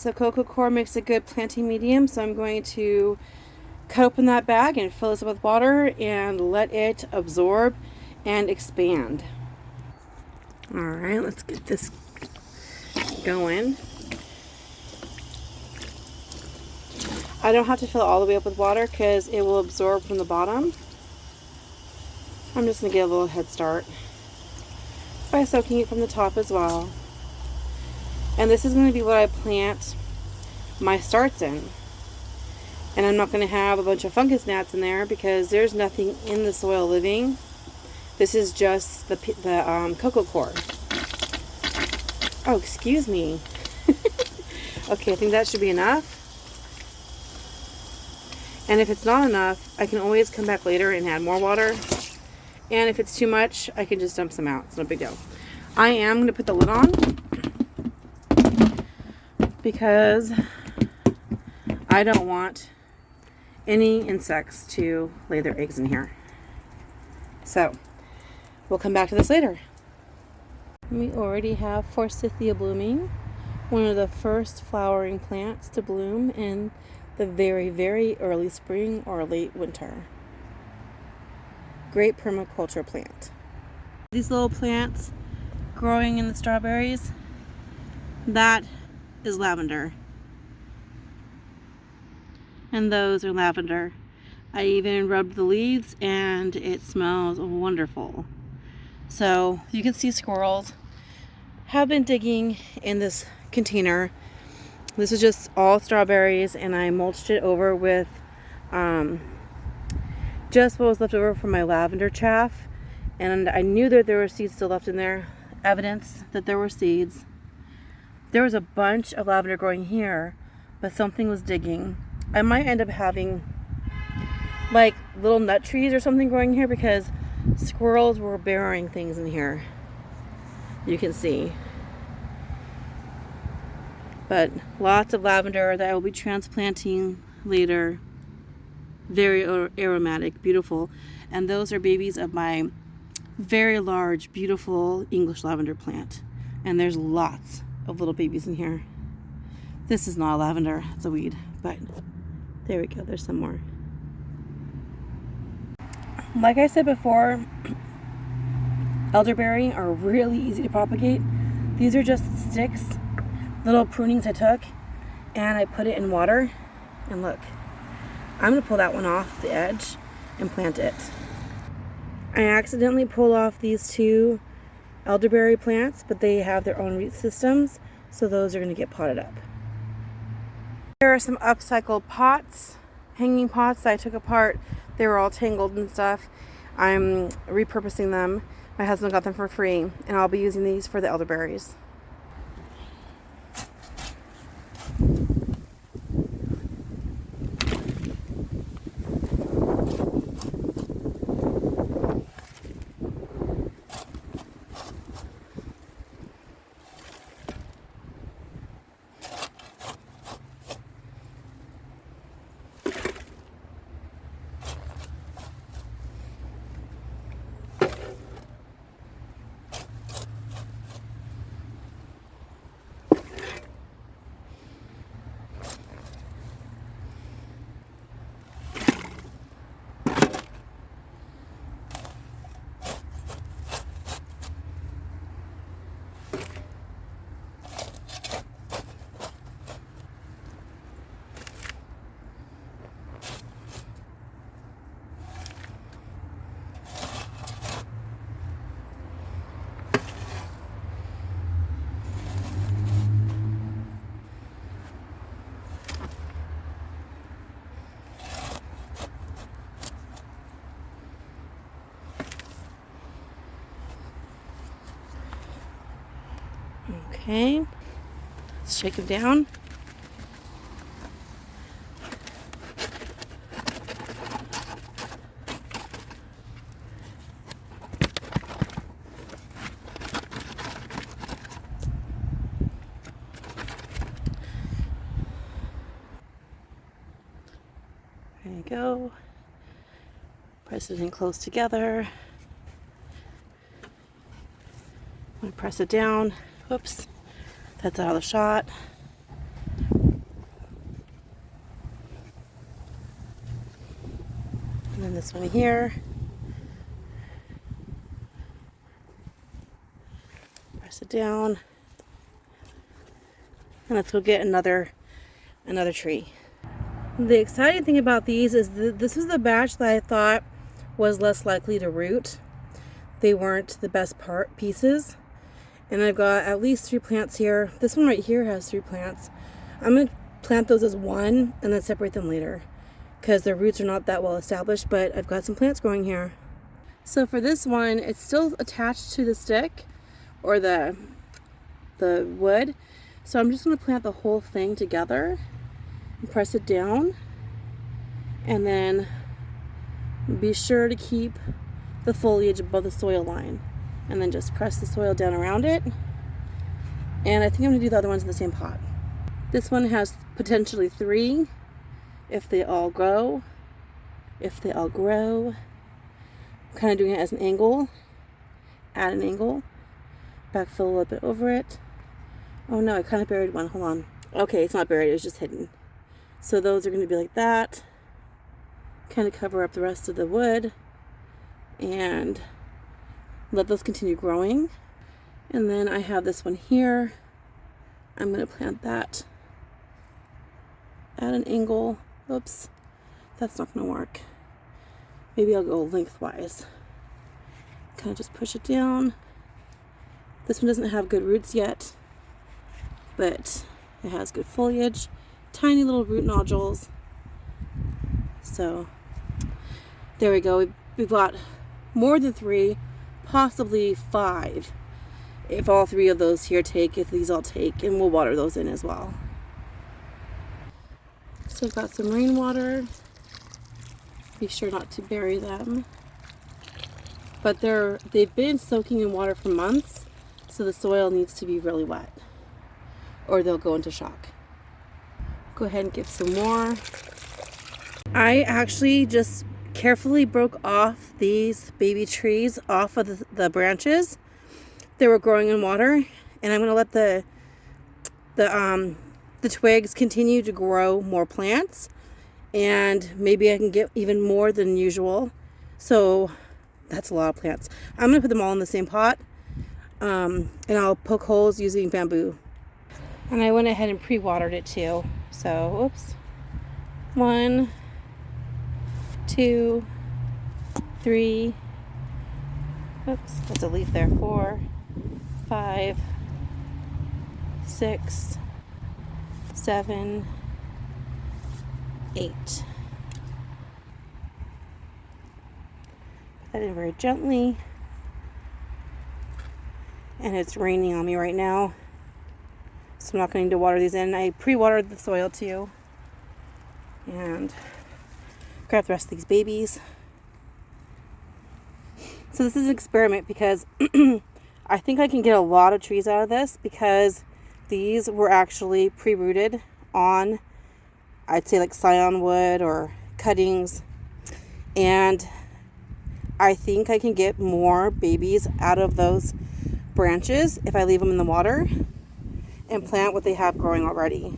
So Coco Coir makes a good planting medium, so I'm going to cut open that bag and fill this up with water and let it absorb and expand. Alright, let's get this going. I don't have to fill it all the way up with water because it will absorb from the bottom. I'm just going to get a little head start by soaking it from the top as well. And this is going to be what I plant my starts in. And I'm not going to have a bunch of fungus gnats in there because there's nothing in the soil living. This is just the Coco Coir. Oh, excuse me. Okay, I think that should be enough. And if it's not enough, I can always come back later and add more water. And if it's too much, I can just dump some out. It's no big deal. I am going to put the lid on because I don't want any insects to lay their eggs in here. So, we'll come back to this later. We already have Forsythia blooming, one of the first flowering plants to bloom in the very, very early spring or late winter. Great permaculture plant. These little plants growing in the strawberries, that is lavender. And those are lavender. I even rubbed the leaves and it smells wonderful. So you can see squirrels have been digging in this container. This is just all strawberries and I mulched it over with just what was left over from my lavender chaff, and I knew that there were seeds still left in there, evidence that there were seeds. There was a bunch of lavender growing here, but something was digging. I might end up having like little nut trees or something growing here because squirrels were burying things in here. You can see. But lots of lavender that I will be transplanting later. Very aromatic, beautiful. And those are babies of my very large, beautiful English lavender plant. And there's lots of little babies in here. This is not a lavender, it's a weed. But there we go, there's some more. Like I said before, elderberry are really easy to propagate. These are just sticks, little prunings I took, and I put it in water. And look. I'm going to pull that one off the edge and plant it. I accidentally pulled off these two elderberry plants, but they have their own root systems, so those are going to get potted up. Here are some upcycled pots, hanging pots that I took apart. They were all tangled and stuff. I'm repurposing them. My husband got them for free, and I'll be using these for the elderberries. Okay, let's shake them down. There you go. Press it in close together. I'm gonna press it down. Whoops, that's out of the shot. And then this one here. Press it down. And let's go get another tree. The exciting thing about these is this is the batch that I thought was less likely to root. They weren't the best pieces. And I've got at least 3 plants here. This one right here has 3 plants. I'm going to plant those as one and then separate them later because their roots are not that well established, but I've got some plants growing here. So for this one, it's still attached to the stick or the wood. So I'm just going to plant the whole thing together and press it down, and then be sure to keep the foliage above the soil line, and then just press the soil down around it. And I think I'm going to do the other ones in the same pot. This one has potentially 3 if they all grow. I'm kind of doing it as an angle. Add an angle. Backfill a little bit over it. Oh no, I kind of buried one. Hold on. Okay, it's not buried, it was just hidden. So those are going to be like that. Kind of cover up the rest of the wood. And let those continue growing. And then I have this one here. I'm going to plant that at an angle. Oops, that's not going to work. Maybe I'll go lengthwise. Kind of just push it down. This one doesn't have good roots yet, but it has good foliage. Tiny little root nodules. So there we go. We've got more than 3, possibly 5. If all 3 of those here take, if these all take, and we'll water those in as well. So I've got some rainwater. Be sure not to bury them. But they've been soaking in water for months, so the soil needs to be really wet, or they'll go into shock. Go ahead and give some more. I actually just carefully broke off these baby trees off of the branches. They were growing in water, and I'm going to let the twigs continue to grow more plants, and maybe I can get even more than usual. So that's a lot of plants. I'm going to put them all in the same pot, and I'll poke holes using bamboo. And I went ahead and pre-watered it too. So, oops. 1, 2, 3. Oops, that's a leaf there. 4, 5, 6, 7, 8. Put that in very gently. And it's raining on me right now, so I'm not going to water these in. I pre-watered the soil too. And grab the rest of these babies. So this is an experiment because I think I can get a lot of trees out of this, because these were actually pre-rooted on, I'd say, like scion wood or cuttings. And I think I can get more babies out of those branches if I leave them in the water and plant what they have growing already.